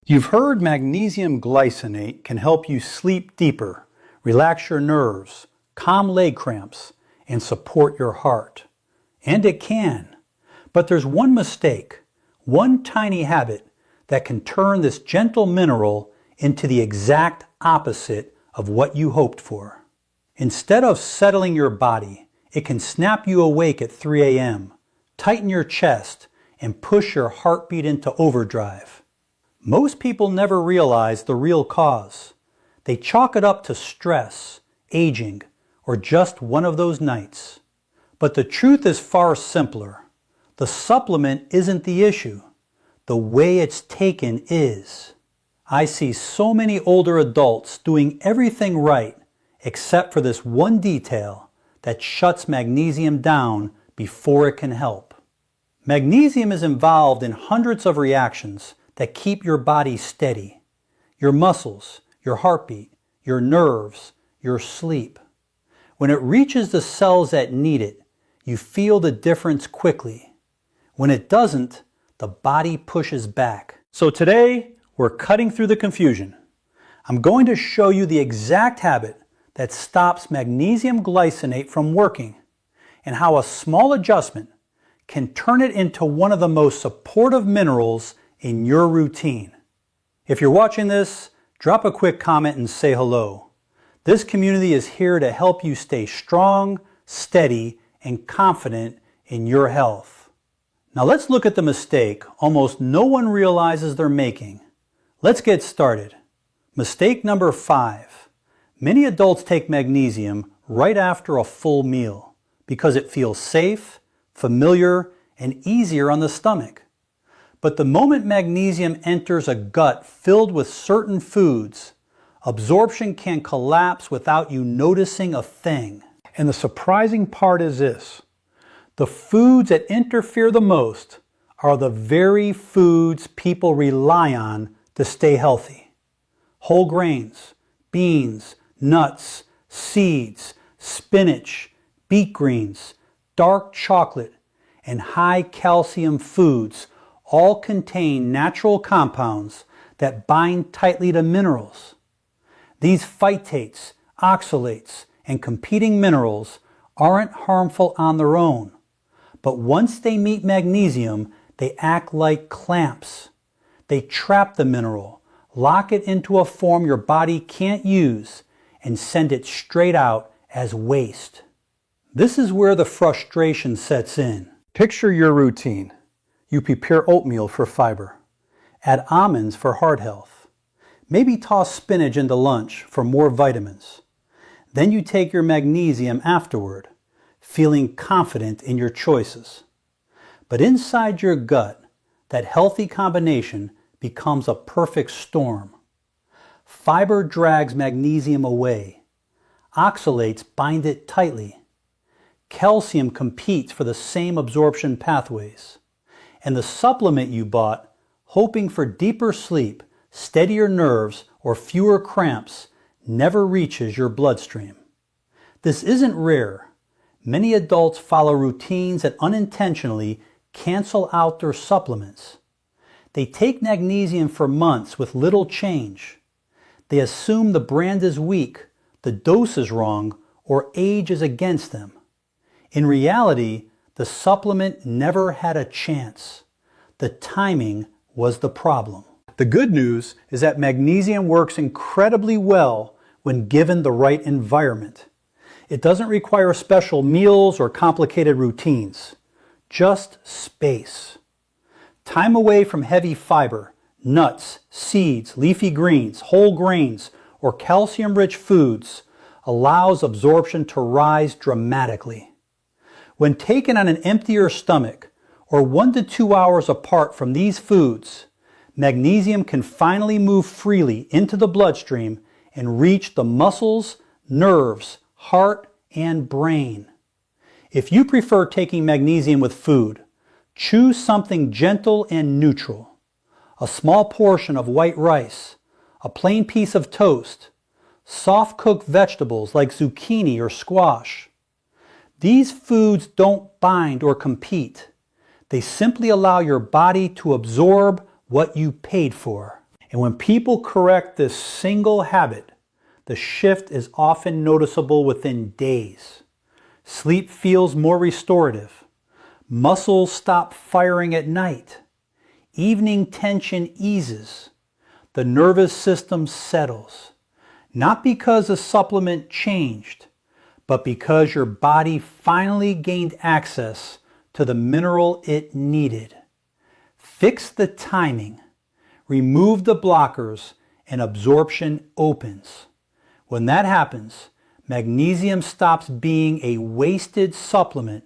You've heard magnesium glycinate can help you sleep deeper, relax your nerves, calm leg cramps, and support your heart. And it can. But there's one mistake, one tiny habit that can turn this gentle mineral into the exact opposite of what you hoped for. Instead of settling your body, it can snap you awake at 3 a.m., tighten your chest, and push your heartbeat into overdrive. Most people never realize the real cause. They chalk it up to stress, aging, or just one of those nights. But the truth is far simpler. The supplement isn't the issue. The way it's taken is. I see so many older adults doing everything right except for this one detail that shuts magnesium down before it can help. Magnesium is involved in hundreds of reactions that keep your body steady, your muscles, your heartbeat, your nerves, your sleep. When it reaches the cells that need it, you feel the difference quickly. When it doesn't, the body pushes back. So today, we're cutting through the confusion. I'm going to show you the exact habit that stops magnesium glycinate from working and how a small adjustment can turn it into one of the most supportive minerals in your routine. If you're watching this, drop a quick comment and say hello. This community is here to help you stay strong, steady, and confident in your health. Now let's look at the mistake almost no one realizes they're making. Let's get started. Mistake number 5. Many adults take magnesium right after a full meal because it feels safe, familiar, and easier on the stomach. But the moment magnesium enters a gut filled with certain foods, absorption can collapse without you noticing a thing. And the surprising part is this. The foods that interfere the most are the very foods people rely on to stay healthy. Whole grains, beans, nuts, seeds, spinach, beet greens, dark chocolate, and high calcium foods all contain natural compounds that bind tightly to minerals. These phytates, oxalates, and competing minerals aren't harmful on their own, but once they meet magnesium, they act like clamps. They trap the mineral, lock it into a form your body can't use, and send it straight out as waste. This is where the frustration sets in. Picture your routine. You prepare oatmeal for fiber. Add almonds for heart health. Maybe toss spinach into lunch for more vitamins. Then you take your magnesium afterward, feeling confident in your choices. But inside your gut, that healthy combination becomes a perfect storm. Fiber drags magnesium away. Oxalates bind it tightly. Calcium competes for the same absorption pathways. And the supplement you bought, hoping for deeper sleep, steadier nerves, or fewer cramps, never reaches your bloodstream. This isn't rare. Many adults follow routines that unintentionally cancel out their supplements. They take magnesium for months with little change. They assume the brand is weak, the dose is wrong, or age is against them. In reality, the supplement never had a chance. The timing was the problem. The good news is that magnesium works incredibly well when given the right environment. It doesn't require special meals or complicated routines, just space. Time away from heavy fiber, nuts, seeds, leafy greens, whole grains, or calcium-rich foods allows absorption to rise dramatically. When taken on an emptier stomach or 1 to 2 hours apart from these foods, magnesium can finally move freely into the bloodstream and reach the muscles, nerves, heart, and brain. If you prefer taking magnesium with food, choose something gentle and neutral. A small portion of white rice, a plain piece of toast, soft-cooked vegetables like zucchini or squash. These foods don't bind or compete. They simply allow your body to absorb what you paid for. And when people correct this single habit, the shift is often noticeable within days. Sleep feels more restorative. Muscles stop firing at night. Evening tension eases. The nervous system settles. Not because the supplement changed, but because your body finally gained access to the mineral it needed. Fix the timing. Remove the blockers and absorption opens. When that happens, magnesium stops being a wasted supplement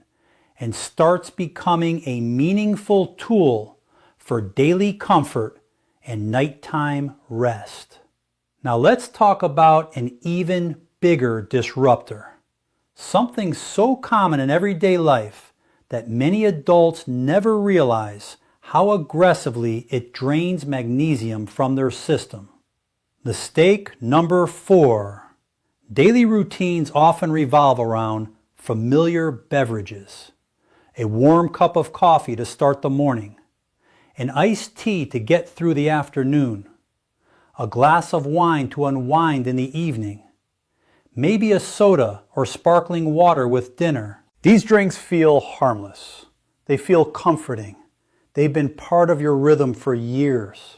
and starts becoming a meaningful tool for daily comfort and nighttime rest. Now let's talk about an even bigger disruptor. Something so common in everyday life that many adults never realize how aggressively it drains magnesium from their system. Mistake number 4. Daily routines often revolve around familiar beverages. A warm cup of coffee to start the morning. An iced tea to get through the afternoon. A glass of wine to unwind in the evening. Maybe a soda or sparkling water with dinner. These drinks feel harmless. They feel comforting. They've been part of your rhythm for years.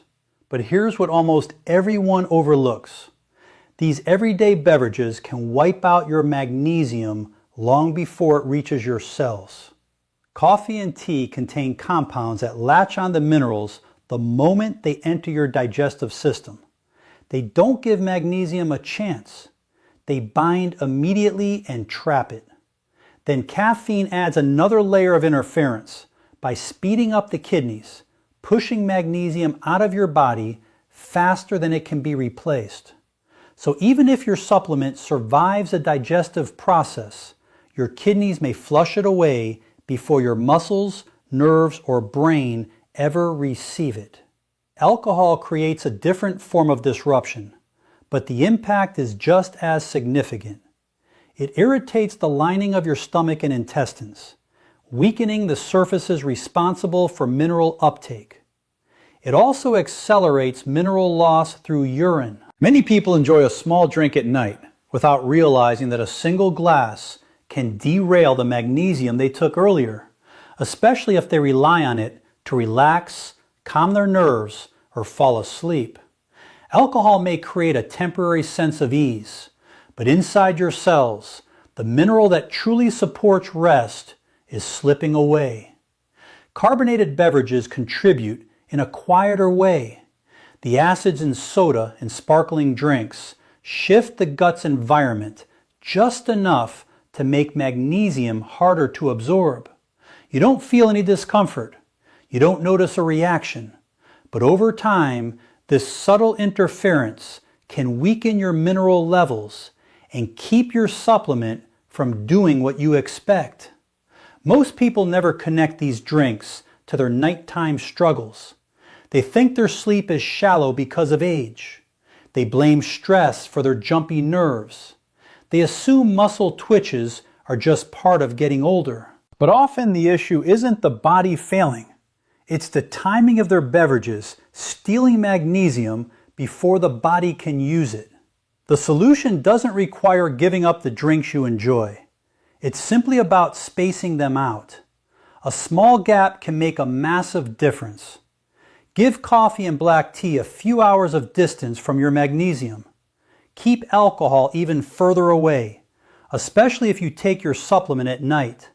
But here's what almost everyone overlooks. These everyday beverages can wipe out your magnesium long before it reaches your cells. Coffee and tea contain compounds that latch on the minerals the moment they enter your digestive system. They don't give magnesium a chance. They bind immediately and trap it. Then caffeine adds another layer of interference by speeding up the kidneys, pushing magnesium out of your body faster than it can be replaced. So even if your supplement survives a digestive process, your kidneys may flush it away before your muscles, nerves, or brain ever receive it. Alcohol creates a different form of disruption, but the impact is just as significant. It irritates the lining of your stomach and intestines, weakening the surfaces responsible for mineral uptake. It also accelerates mineral loss through urine. Many people enjoy a small drink at night without realizing that a single glass can derail the magnesium they took earlier, especially if they rely on it to relax, calm their nerves, or fall asleep. Alcohol may create a temporary sense of ease, but inside your cells, the mineral that truly supports rest is slipping away. Carbonated beverages contribute in a quieter way. The acids in soda and sparkling drinks shift the gut's environment just enough to make magnesium harder to absorb. You don't feel any discomfort. You don't notice a reaction. But over time, this subtle interference can weaken your mineral levels and keep your supplement from doing what you expect. Most people never connect these drinks to their nighttime struggles. They think their sleep is shallow because of age. They blame stress for their jumpy nerves. They assume muscle twitches are just part of getting older. But often the issue isn't the body failing. It's the timing of their beverages stealing magnesium before the body can use it. The solution doesn't require giving up the drinks you enjoy. It's simply about spacing them out. A small gap can make a massive difference. Give coffee and black tea a few hours of distance from your magnesium. Keep alcohol even further away, especially if you take your supplement at night.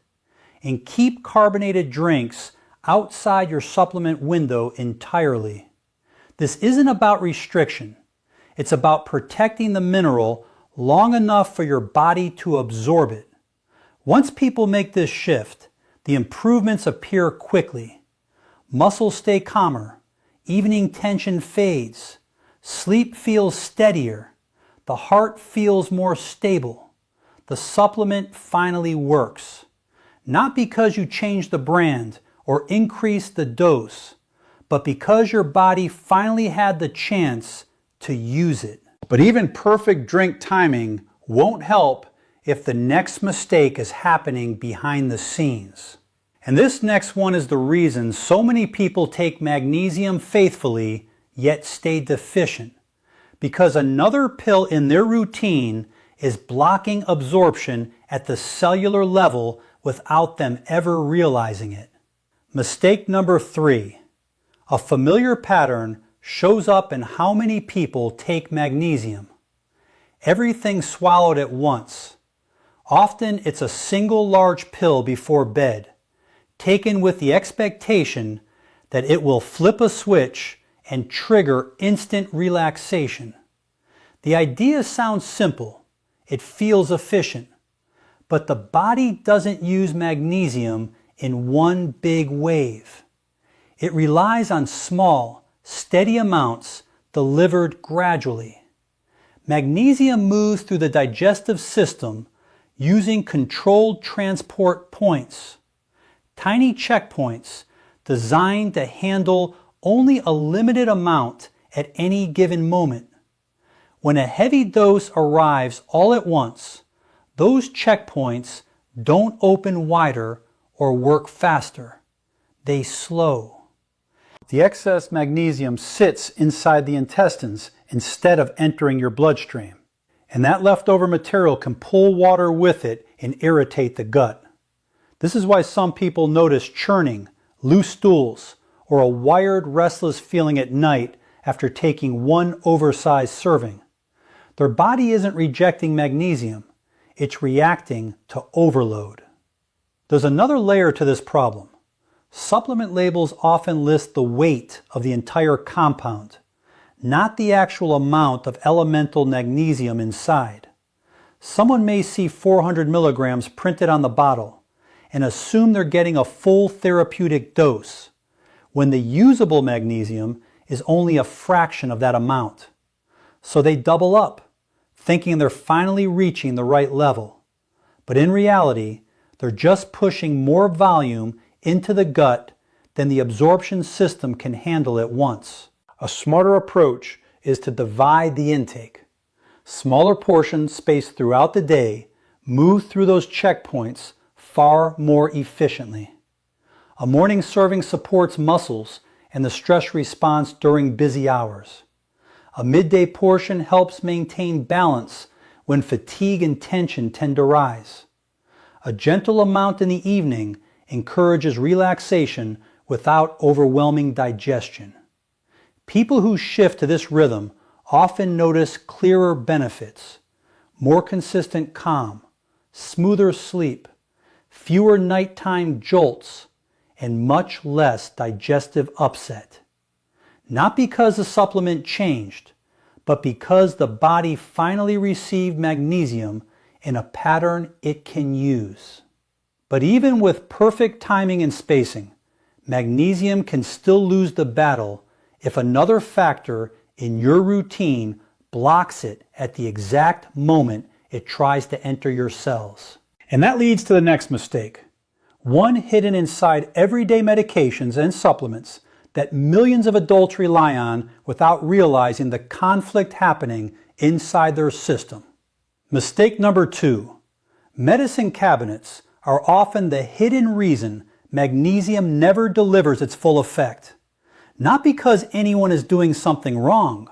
And keep carbonated drinks outside your supplement window entirely. This isn't about restriction. It's about protecting the mineral long enough for your body to absorb it. Once people make this shift, the improvements appear quickly. Muscles stay calmer. Evening tension fades. Sleep feels steadier. The heart feels more stable. The supplement finally works. Not because you changed the brand or increased the dose, but because your body finally had the chance to use it. But even perfect drink timing won't help if the next mistake is happening behind the scenes. And this next one is the reason so many people take magnesium faithfully yet stay deficient because another pill in their routine is blocking absorption at the cellular level without them ever realizing it. Mistake number 3. A familiar pattern shows up in how many people take magnesium. Everything swallowed at once. Often it's a single large pill before bed, taken with the expectation that it will flip a switch and trigger instant relaxation. The idea sounds simple. It feels efficient. But the body doesn't use magnesium in one big wave. It relies on small, steady amounts delivered gradually. Magnesium moves through the digestive system using controlled transport points, tiny checkpoints designed to handle only a limited amount at any given moment. When a heavy dose arrives all at once, those checkpoints don't open wider or work faster. They slow. The excess magnesium sits inside the intestines instead of entering your bloodstream, and that leftover material can pull water with it and irritate the gut. This is why some people notice churning, loose stools, or a wired, restless feeling at night after taking one oversized serving. Their body isn't rejecting magnesium, it's reacting to overload. There's another layer to this problem. Supplement labels often list the weight of the entire compound, not the actual amount of elemental magnesium inside. Someone may see 400 milligrams printed on the bottle and assume they're getting a full therapeutic dose, when the usable magnesium is only a fraction of that amount. So they double up, thinking they're finally reaching the right level. But in reality, they're just pushing more volume into the gut than the absorption system can handle at once. A smarter approach is to divide the intake. Smaller portions spaced throughout the day move through those checkpoints far more efficiently. A morning serving supports muscles and the stress response during busy hours. A midday portion helps maintain balance when fatigue and tension tend to rise. A gentle amount in the evening encourages relaxation without overwhelming digestion. People who shift to this rhythm often notice clearer benefits: more consistent calm, smoother sleep, fewer nighttime jolts, and much less digestive upset. Not because the supplement changed, but because the body finally received magnesium in a pattern it can use. But even with perfect timing and spacing, magnesium can still lose the battle if another factor in your routine blocks it at the exact moment it tries to enter your cells. And that leads to the next mistake, one hidden inside everyday medications and supplements that millions of adults rely on without realizing the conflict happening inside their system. Mistake number 2. Medicine cabinets are often the hidden reason magnesium never delivers its full effect. Not because anyone is doing something wrong,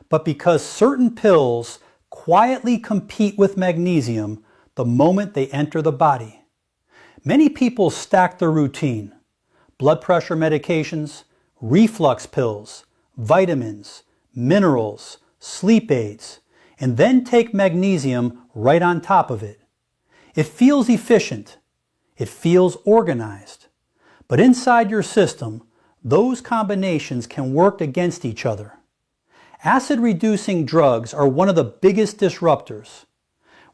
but because certain pills quietly compete with magnesium the moment they enter the body. Many people stack their routine: blood pressure medications, reflux pills, vitamins, minerals, sleep aids, and then take magnesium right on top of it. It feels efficient. It feels organized. But inside your system, those combinations can work against each other. Acid-reducing drugs are one of the biggest disruptors.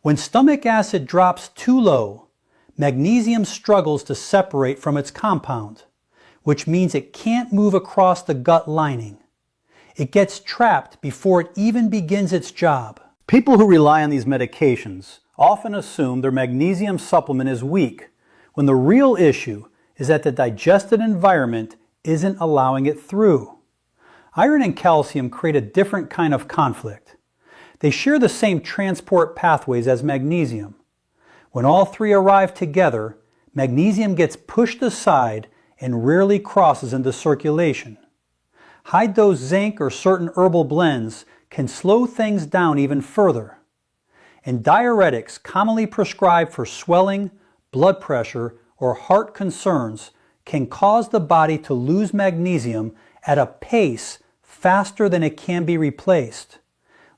When stomach acid drops too low, magnesium struggles to separate from its compound, which means it can't move across the gut lining. It gets trapped before it even begins its job. People who rely on these medications often assume their magnesium supplement is weak, when the real issue is that the digestive environment isn't allowing it through. Iron and calcium create a different kind of conflict. They share the same transport pathways as magnesium. When all three arrive together, magnesium gets pushed aside and rarely crosses into circulation. High-dose zinc or certain herbal blends can slow things down even further. And diuretics commonly prescribed for swelling, blood pressure, or heart concerns can cause the body to lose magnesium at a pace faster than it can be replaced,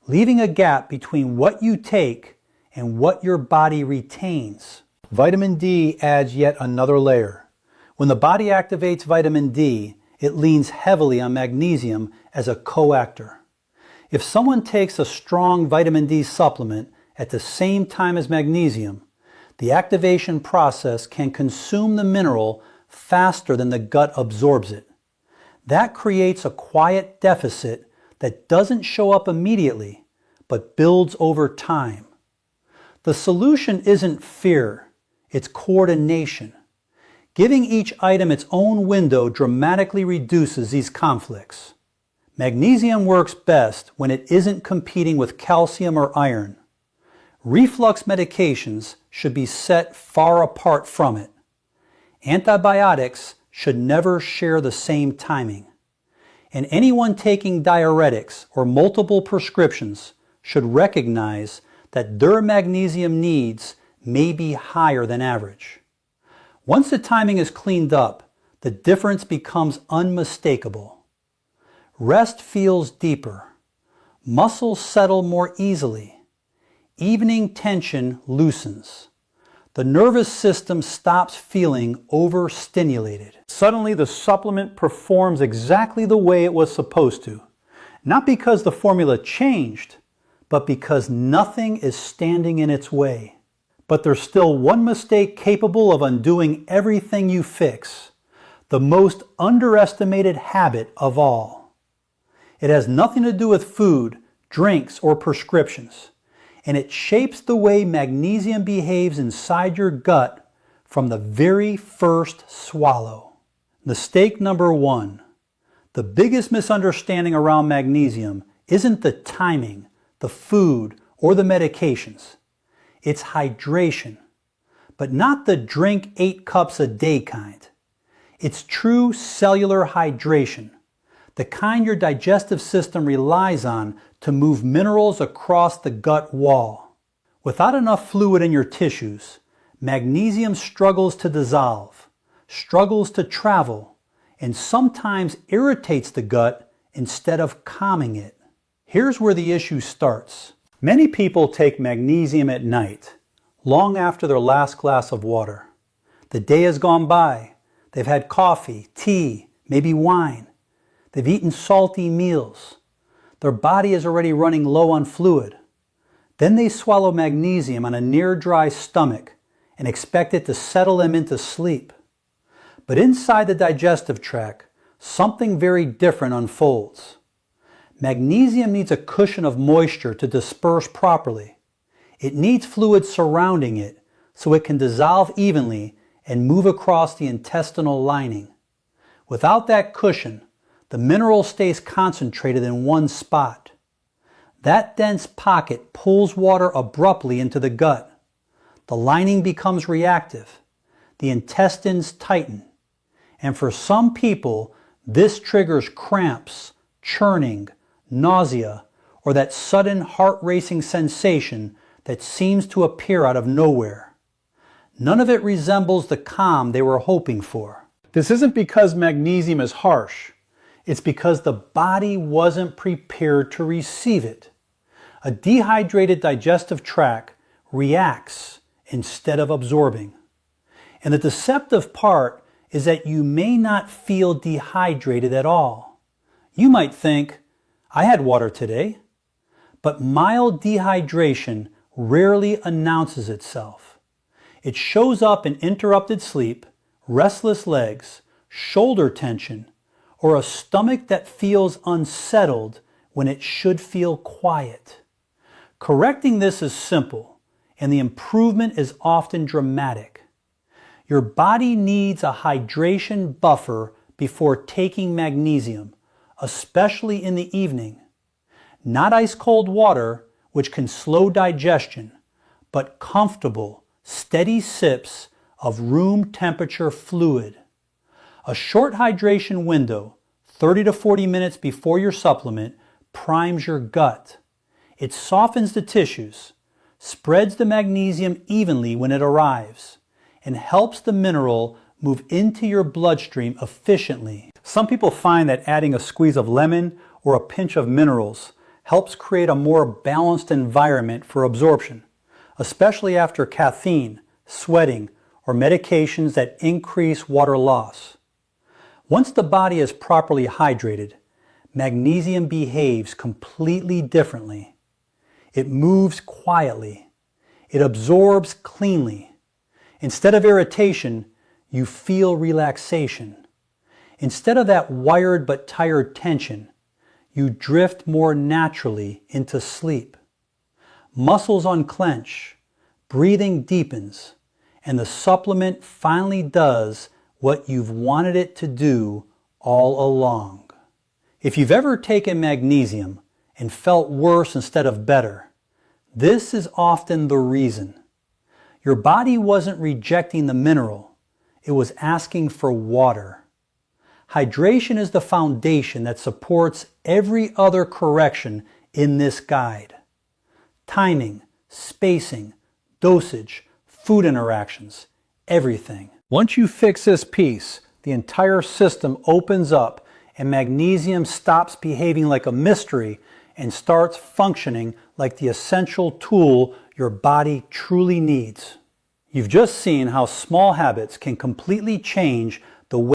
leaving a gap between what you take and what your body retains. Vitamin D adds yet another layer. When the body activates vitamin D, it leans heavily on magnesium as a coactor. If someone takes a strong vitamin D supplement at the same time as magnesium, the activation process can consume the mineral faster than the gut absorbs it. That creates a quiet deficit that doesn't show up immediately, but builds over time. The solution isn't fear, it's coordination. Giving each item its own window dramatically reduces these conflicts. Magnesium works best when it isn't competing with calcium or iron. Reflux medications should be set far apart from it. Antibiotics should never share the same timing. And anyone taking diuretics or multiple prescriptions should recognize that their magnesium needs may be higher than average. Once the timing is cleaned up, the difference becomes unmistakable. Rest feels deeper. Muscles settle more easily. Evening tension loosens. The nervous system stops feeling overstimulated. Suddenly the supplement performs exactly the way it was supposed to. Not because the formula changed, but because nothing is standing in its way. But there's still one mistake capable of undoing everything you fix. The most underestimated habit of all. It has nothing to do with food, drinks, or prescriptions. And it shapes the way magnesium behaves inside your gut from the very first swallow. Mistake number 1. The biggest misunderstanding around magnesium isn't the timing, the food, or the medications. It's hydration. But not the drink 8 cups a day kind. It's true cellular hydration, the kind your digestive system relies on to move minerals across the gut wall. Without enough fluid in your tissues, magnesium struggles to dissolve, struggles to travel, and sometimes irritates the gut instead of calming it. Here's where the issue starts. Many people take magnesium at night, long after their last glass of water. The day has gone by. They've had coffee, tea, maybe wine. They've eaten salty meals. Their body is already running low on fluid. Then they swallow magnesium on a near-dry stomach and expect it to settle them into sleep. But inside the digestive tract, something very different unfolds. Magnesium needs a cushion of moisture to disperse properly. It needs fluid surrounding it so it can dissolve evenly and move across the intestinal lining. Without that cushion, the mineral stays concentrated in one spot. That dense pocket pulls water abruptly into the gut. The lining becomes reactive. The intestines tighten. And for some people, this triggers cramps, churning, nausea, or that sudden heart-racing sensation that seems to appear out of nowhere. None of it resembles the calm they were hoping for. This isn't because magnesium is harsh. It's because the body wasn't prepared to receive it. A dehydrated digestive tract reacts instead of absorbing. And the deceptive part is that you may not feel dehydrated at all. You might think, I had water today. But mild dehydration rarely announces itself. It shows up in interrupted sleep, restless legs, shoulder tension, or a stomach that feels unsettled when it should feel quiet. Correcting this is simple, and the improvement is often dramatic. Your body needs a hydration buffer before taking magnesium, especially in the evening. Not ice-cold water, which can slow digestion, but comfortable, steady sips of room temperature fluid. A short hydration window, 30 to 40 minutes before your supplement primes your gut. It softens the tissues, spreads the magnesium evenly when it arrives, and helps the mineral move into your bloodstream efficiently. Some people find that adding a squeeze of lemon or a pinch of minerals helps create a more balanced environment for absorption, especially after caffeine, sweating, or medications that increase water loss. Once the body is properly hydrated, magnesium behaves completely differently. It moves quietly. It absorbs cleanly. Instead of irritation, you feel relaxation. Instead of that wired but tired tension, you drift more naturally into sleep. Muscles unclench, breathing deepens, and the supplement finally does what you've wanted it to do all along. If you've ever taken magnesium and felt worse instead of better, this is often the reason. Your body wasn't rejecting the mineral, it was asking for water. Hydration is the foundation that supports every other correction in this guide. Timing, spacing, dosage, food interactions, everything. Once you fix this piece, the entire system opens up and magnesium stops behaving like a mystery and starts functioning like the essential tool your body truly needs. You've just seen how small habits can completely change the way